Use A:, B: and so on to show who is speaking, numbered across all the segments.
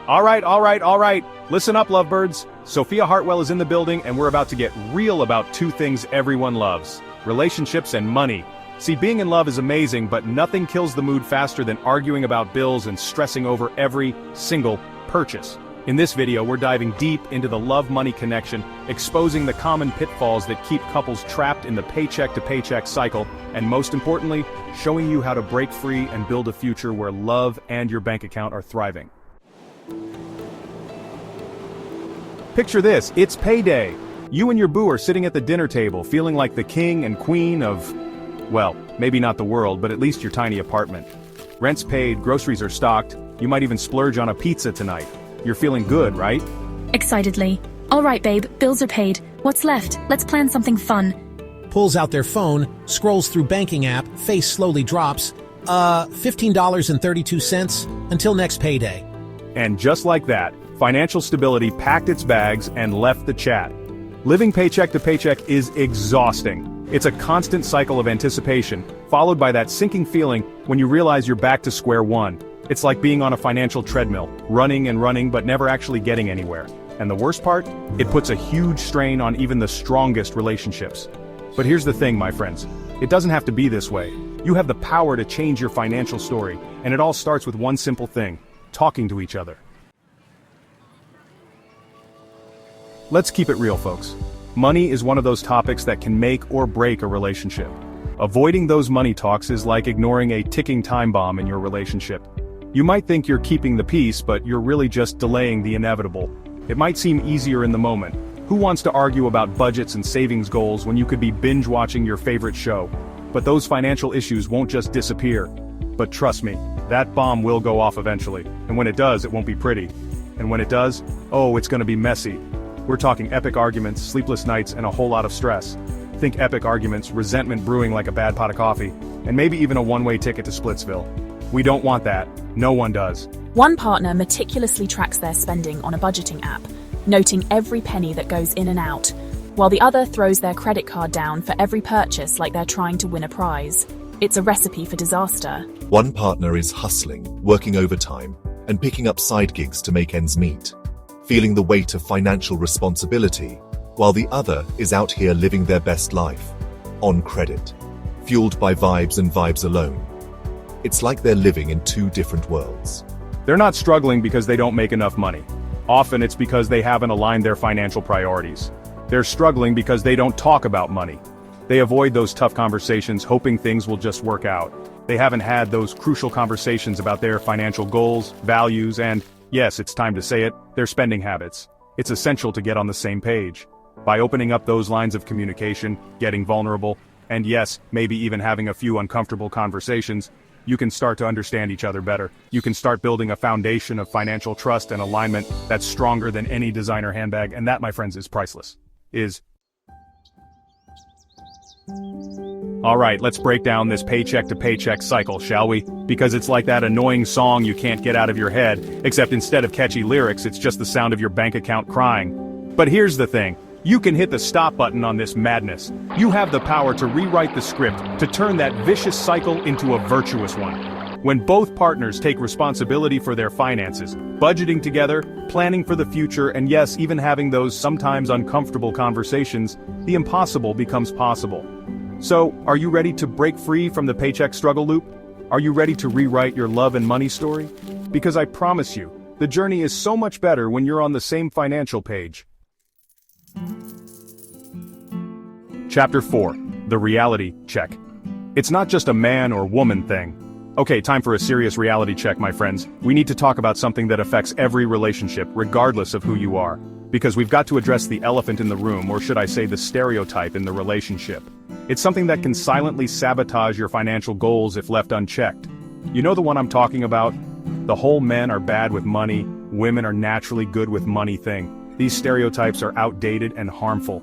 A: All right. Listen up, lovebirds. Sophia Hartwell is in the building, and we're about to get real about two things everyone loves: relationships and money. See, being in love is amazing, but nothing kills the mood faster than arguing about bills and stressing over every single purchase. In this video, we're diving deep into the love-money connection, exposing the common pitfalls that keep couples trapped in the paycheck-to-paycheck cycle, and most importantly, showing you how to break free and build a future where love and your bank account are thriving. Picture this, it's payday. You and your boo are sitting at the dinner table, feeling like the king and queen of, well, maybe not the world, but at least your tiny apartment. Rent's paid, groceries are stocked, you might even splurge on a pizza tonight. You're feeling good, right?
B: Excitedly. All right, babe, bills are paid. What's left? Let's plan something fun.
C: Pulls out their phone, scrolls through banking app, face slowly drops. $15.32 until next payday.
A: And just like that, financial stability packed its bags and left the chat. Living paycheck to paycheck is exhausting. It's a constant cycle of anticipation, followed by that sinking feeling when you realize you're back to square one. It's like being on a financial treadmill, running and running but never actually getting anywhere. And the worst part? It puts a huge strain on even the strongest relationships. But here's the thing, my friends. It doesn't have to be this way. You have the power to change your financial story, and it all starts with one simple thing: talking to each other. Let's keep it real, folks. Money is one of those topics that can make or break a relationship. Avoiding those money talks is like ignoring a ticking time bomb in your relationship. You might think you're keeping the peace, but you're really just delaying the inevitable. It might seem easier in the moment. Who wants to argue about budgets and savings goals when you could be binge-watching your favorite show? But those financial issues won't just disappear. But trust me, that bomb will go off eventually. And when it does, it won't be pretty. And when it does, oh, it's gonna be messy. We're talking epic arguments, sleepless nights, and a whole lot of stress. Think epic arguments, resentment brewing like a bad pot of coffee, and maybe even a one-way ticket to Splitsville. We don't want that. No one does.
D: One partner meticulously tracks their spending on a budgeting app, noting every penny that goes in and out, while the other throws their credit card down for every purchase like they're trying to win a prize. It's a recipe for disaster.
E: One partner is hustling, working overtime, and picking up side gigs to make ends meet, feeling the weight of financial responsibility, while the other is out here living their best life, on credit, fueled by vibes and vibes alone. It's like they're living in two different worlds.
A: They're not struggling because they don't make enough money. Often it's because they haven't aligned their financial priorities. They're struggling because they don't talk about money. They avoid those tough conversations hoping things will just work out. They haven't had those crucial conversations about their financial goals, values, and, yes, it's time to say it, their spending habits. It's essential to get on the same page. By opening up those lines of communication, getting vulnerable, and yes, maybe even having a few uncomfortable conversations, you can start to understand each other better. You can start building a foundation of financial trust and alignment that's stronger than any designer handbag, and that, my friends, is priceless. All right, let's break down this paycheck-to-paycheck cycle, shall we? Because it's like that annoying song you can't get out of your head, except instead of catchy lyrics, it's just the sound of your bank account crying. But here's the thing. You can hit the stop button on this madness. You have the power to rewrite the script, to turn that vicious cycle into a virtuous one. When both partners take responsibility for their finances, budgeting together, planning for the future, and yes, even having those sometimes uncomfortable conversations, the impossible becomes possible. So, are you ready to break free from the paycheck struggle loop? Are you ready to rewrite your love and money story? Because I promise you, the journey is so much better when you're on the same financial page. Chapter 4. The Reality Check. It's not just a man or woman thing. Okay, time for a serious reality check, my friends. We need to talk about something that affects every relationship, regardless of who you are. Because we've got to address the elephant in the room, or should I say the stereotype in the relationship. It's something that can silently sabotage your financial goals if left unchecked. You know the one I'm talking about? The whole men are bad with money, women are naturally good with money thing. These stereotypes are outdated and harmful.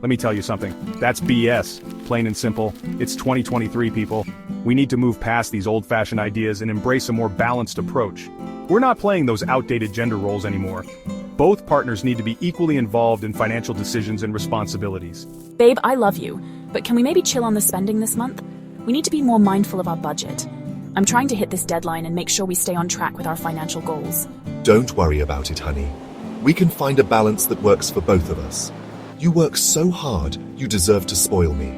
A: Let me tell you something, that's BS, plain and simple. It's 2023, people. We need to move past these old-fashioned ideas and embrace a more balanced approach. We're not playing those outdated gender roles anymore. Both partners need to be equally involved in financial decisions and responsibilities.
D: Babe, I love you, but can we maybe chill on the spending this month? We need to be more mindful of our budget. I'm trying to hit this deadline and make sure we stay on track with our financial goals.
E: Don't worry about it, honey. We can find a balance that works for both of us. You work so hard, you deserve to spoil me.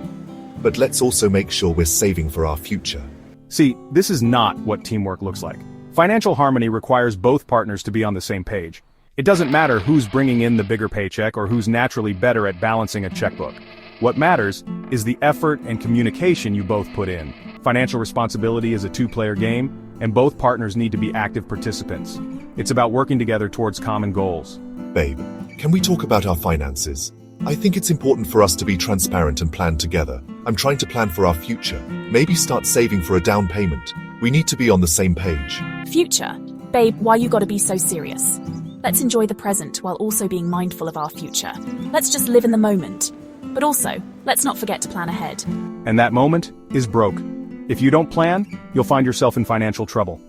E: But let's also make sure we're saving for our future.
A: See, this is not what teamwork looks like. Financial harmony requires both partners to be on the same page. It doesn't matter who's bringing in the bigger paycheck or who's naturally better at balancing a checkbook. What matters is the effort and communication you both put in. Financial responsibility is a two-player game, and both partners need to be active participants. It's about working together towards common goals.
E: Babe, can we talk about our finances? I think it's important for us to be transparent and plan together. I'm trying to plan for our future. Maybe start saving for a down payment. We need to be on the same page.
D: Future? Babe, why you gotta be so serious? Let's enjoy the present while also being mindful of our future. Let's just live in the moment. But also, let's not forget to plan ahead.
A: And that moment is broke. If you don't plan, you'll find yourself in financial trouble.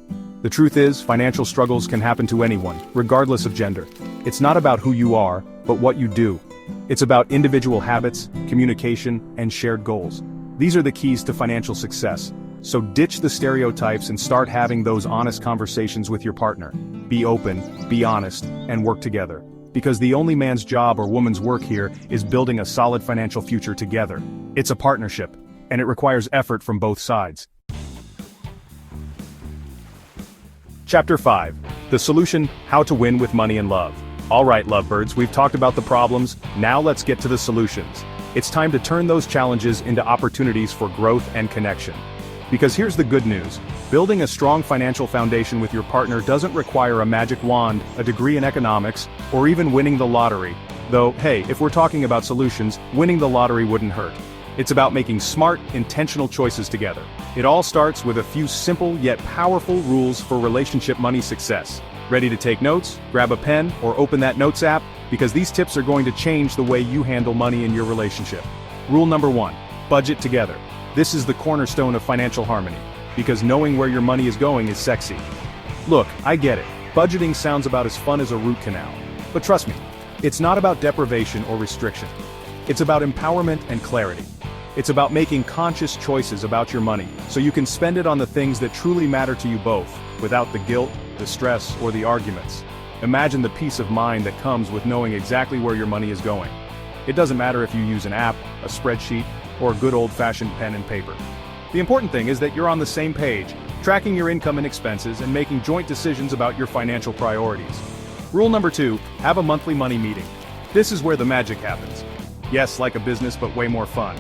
A: The truth is, financial struggles can happen to anyone, regardless of gender. It's not about who you are, but what you do. It's about individual habits, communication, and shared goals. These are the keys to financial success. So ditch the stereotypes and start having those honest conversations with your partner. Be open, be honest, and work together. Because the only man's job or woman's work here is building a solid financial future together. It's a partnership, and it requires effort from both sides. Chapter 5. The Solution: How to Win with Money and Love. Alright, lovebirds, we've talked about the problems, now let's get to the solutions. It's time to turn those challenges into opportunities for growth and connection. Because here's the good news. Building a strong financial foundation with your partner doesn't require a magic wand, a degree in economics, or even winning the lottery. Though, hey, if we're talking about solutions, winning the lottery wouldn't hurt. It's about making smart, intentional choices together. It all starts with a few simple yet powerful rules for relationship money success. Ready to take notes? Grab a pen or open that notes app, because these tips are going to change the way you handle money in your relationship. Rule number 1. Budget together. This is the cornerstone of financial harmony, because knowing where your money is going is sexy. Look, I get it. Budgeting sounds about as fun as a root canal. But trust me, it's not about deprivation or restriction. It's about empowerment and clarity. It's about making conscious choices about your money, so you can spend it on the things that truly matter to you both, without the guilt, the stress, or the arguments. Imagine the peace of mind that comes with knowing exactly where your money is going. It doesn't matter if you use an app, a spreadsheet, or a good old-fashioned pen and paper. The important thing is that you're on the same page, tracking your income and expenses and making joint decisions about your financial priorities. Rule number 2, have a monthly money meeting. This is where the magic happens. Yes, like a business, but way more fun.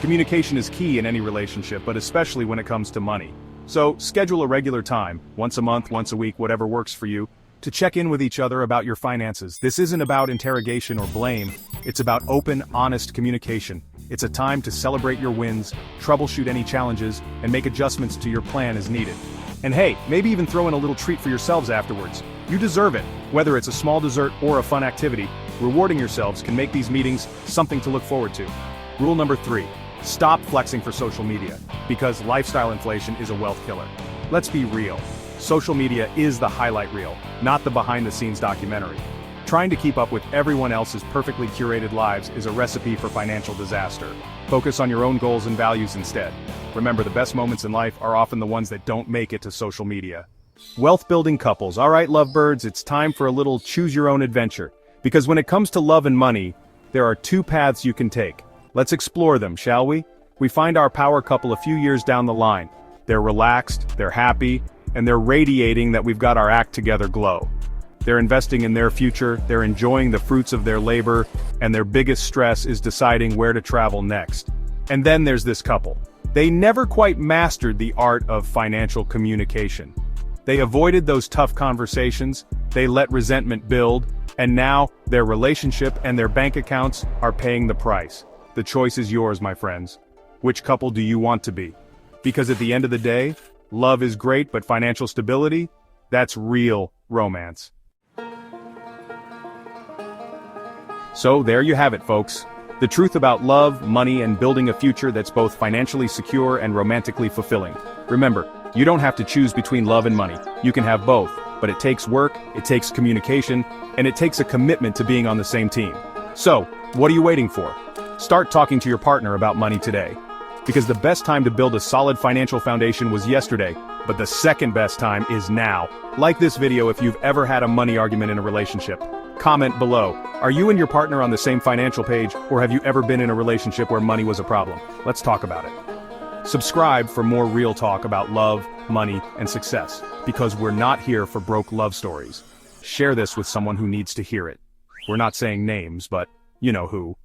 A: Communication is key in any relationship, but especially when it comes to money. So, schedule a regular time, once a month, once a week, whatever works for you, to check in with each other about your finances. This isn't about interrogation or blame, it's about open, honest communication. It's a time to celebrate your wins, troubleshoot any challenges, and make adjustments to your plan as needed. And hey, maybe even throw in a little treat for yourselves afterwards. You deserve it. Whether it's a small dessert or a fun activity, rewarding yourselves can make these meetings something to look forward to. Rule number 3. Stop flexing for social media, because lifestyle inflation is a wealth killer. Let's be real. Social media is the highlight reel, not the behind-the-scenes documentary. Trying to keep up with everyone else's perfectly curated lives is a recipe for financial disaster. Focus on your own goals and values instead. Remember, the best moments in life are often the ones that don't make it to social media. Wealth-building couples. Alright, lovebirds, it's time for a little choose-your-own adventure. Because when it comes to love and money, there are 2 paths you can take. Let's explore them, shall we? We find our power couple a few years down the line. They're relaxed, they're happy, and they're radiating that we've got our act together glow. They're investing in their future, they're enjoying the fruits of their labor, and their biggest stress is deciding where to travel next. And then there's this couple. They never quite mastered the art of financial communication. They avoided those tough conversations, they let resentment build, and now their relationship and their bank accounts are paying the price. The choice is yours, my friends. Which couple do you want to be? Because at the end of the day, love is great, but financial stability, that's real romance. So there you have it, folks. The truth about love, money, and building a future that's both financially secure and romantically fulfilling. Remember, you don't have to choose between love and money. You can have both, but it takes work, it takes communication, and it takes a commitment to being on the same team. So, what are you waiting for? Start talking to your partner about money today. Because the best time to build a solid financial foundation was yesterday, But the second best time is now. Like this video if you've ever had a money argument in a relationship. Comment below. Are you and your partner on the same financial page, or have you ever been in a relationship where money was a problem? Let's talk about it. Subscribe for more real talk about love, money, and success, because we're not here for broke love stories. Share this with someone who needs to hear it. We're not saying names, but you know who.